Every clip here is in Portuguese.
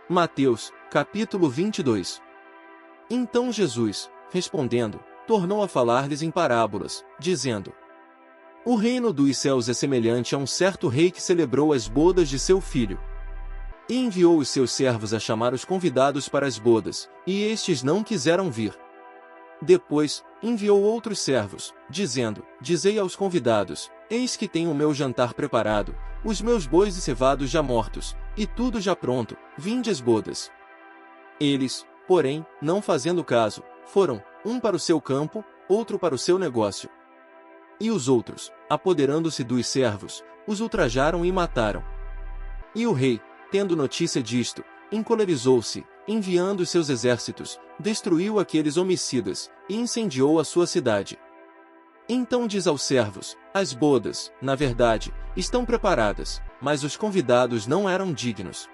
Mateus, capítulo 22. Então Jesus, respondendo, tornou a falar-lhes em parábolas, dizendo: O reino dos céus é semelhante a um certo rei que celebrou as bodas de seu filho. E enviou os seus servos a chamar os convidados para as bodas, e estes não quiseram vir. Depois, enviou outros servos, dizendo: Dizei aos convidados: Eis que tenho o meu jantar preparado, os meus bois e cevados já mortos, e tudo já pronto, vinde às bodas. Eles, porém, não fazendo caso, foram, um para o seu campo, outro para o seu negócio. E os outros, apoderando-se dos servos, os ultrajaram e mataram. E o rei, tendo notícia disto, encolerizou-se, enviando os seus exércitos, destruiu aqueles homicidas, e incendiou a sua cidade. Então diz aos servos: As bodas, na verdade, estão preparadas, mas os convidados não eram dignos.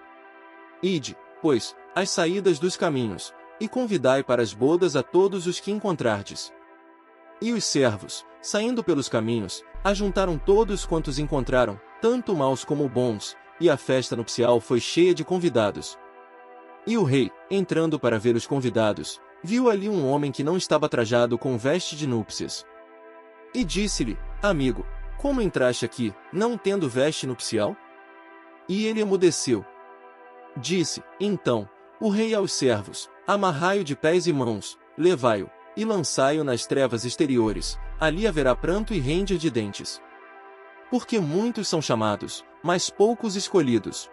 Ide, pois, às saídas dos caminhos, e convidai para as bodas a todos os que encontrardes. E os servos, saindo pelos caminhos, ajuntaram todos quantos encontraram, tanto maus como bons, e a festa nupcial foi cheia de convidados. E o rei, entrando para ver os convidados, viu ali um homem que não estava trajado com veste de núpcias. E disse-lhe: Amigo, como entraste aqui, não tendo veste nupcial? E ele emudeceu. Disse, então, o rei aos servos: Amarrai-o de pés e mãos, levai-o, e lançai-o nas trevas exteriores, ali haverá pranto e ranger de dentes. Porque muitos são chamados, mas poucos escolhidos.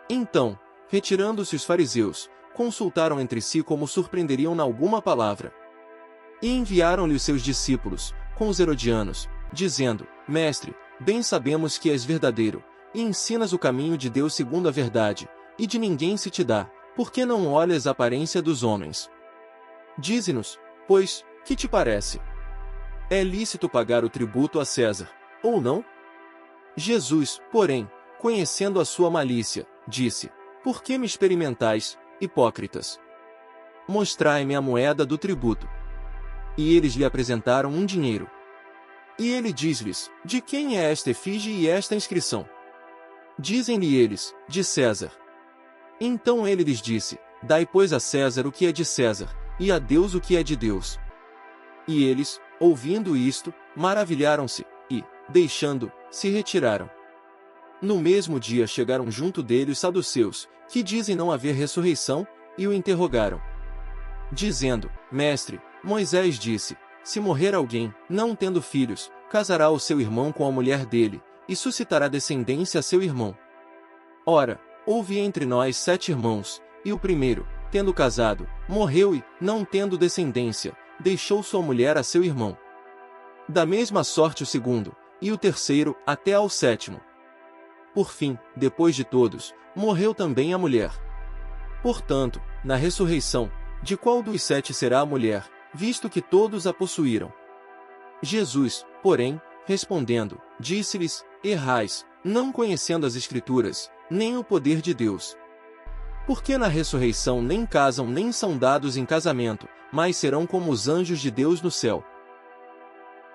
Então, retirando-se os fariseus, consultaram entre si como surpreenderiam-na alguma palavra. E enviaram-lhe os seus discípulos, com os herodianos, dizendo: Mestre, bem sabemos que és verdadeiro, e ensinas o caminho de Deus segundo a verdade, e de ninguém se te dá, porque não olhas a aparência dos homens. Dize-nos, pois, que te parece? É lícito pagar o tributo a César, ou não? Jesus, porém, conhecendo a sua malícia, disse: Por que me experimentais, hipócritas? Mostrai-me a moeda do tributo. E eles lhe apresentaram um dinheiro. E ele diz-lhes: De quem é esta efígie e esta inscrição? Dizem-lhe eles: De César. Então ele lhes disse: Dai pois a César o que é de César, e a Deus o que é de Deus. E eles, ouvindo isto, maravilharam-se, e, deixando, se retiraram. No mesmo dia chegaram junto dele os saduceus, que dizem não haver ressurreição, e o interrogaram. Dizendo: Mestre, Moisés disse: Se morrer alguém, não tendo filhos, casará o seu irmão com a mulher dele, e suscitará descendência a seu irmão. Ora, houve entre nós 7 irmãos, e o primeiro, tendo casado, morreu e, não tendo descendência, deixou sua mulher a seu irmão. Da mesma sorte o segundo, e o terceiro, até ao 7º. Por fim, depois de todos, morreu também a mulher. Portanto, na ressurreição, de qual dos 7 será a mulher, visto que todos a possuíram? Jesus, porém, respondendo, disse-lhes: Errais, não conhecendo as Escrituras, nem o poder de Deus. Porque na ressurreição nem casam nem são dados em casamento, mas serão como os anjos de Deus no céu.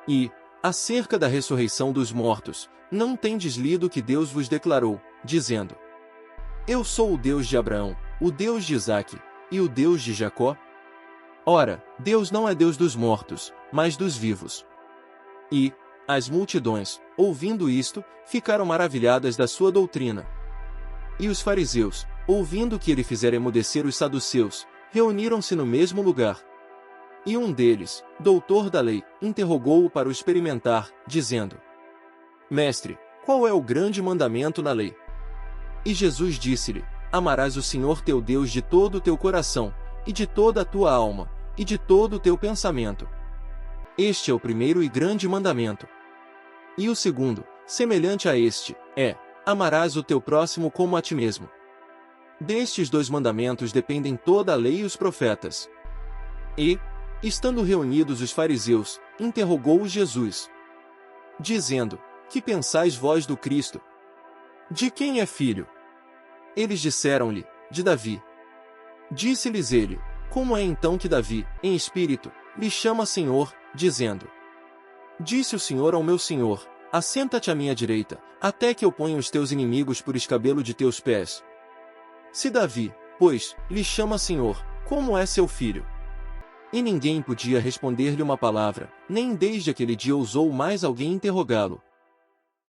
E, acerca da ressurreição dos mortos, não tendes lido que Deus vos declarou, dizendo: Eu sou o Deus de Abraão, o Deus de Isaque, e o Deus de Jacó? Ora, Deus não é Deus dos mortos, mas dos vivos. E, as multidões, ouvindo isto, ficaram maravilhadas da sua doutrina. E os fariseus, ouvindo que ele fizera emudecer os saduceus, reuniram-se no mesmo lugar. E um deles, doutor da lei, interrogou-o para o experimentar, dizendo: Mestre, qual é o grande mandamento na lei? E Jesus disse-lhe: Amarás o Senhor teu Deus de todo o teu coração, e de toda a tua alma, e de todo o teu pensamento. Este é o primeiro e grande mandamento. E o segundo, semelhante a este, é: Amarás o teu próximo como a ti mesmo. Destes 2 mandamentos dependem toda a lei e os profetas. E, estando reunidos os fariseus, interrogou-os Jesus, dizendo: Que pensais vós do Cristo? De quem é filho? Eles disseram-lhe: De Davi. Disse-lhes ele: Como é então que Davi, em espírito, lhe chama Senhor, dizendo: Disse o Senhor ao meu Senhor: Assenta-te à minha direita, até que eu ponha os teus inimigos por escabelo de teus pés. Se Davi, pois lhe chama Senhor, como é seu filho. E ninguém podia responder-lhe uma palavra, nem desde aquele dia ousou mais alguém interrogá-lo.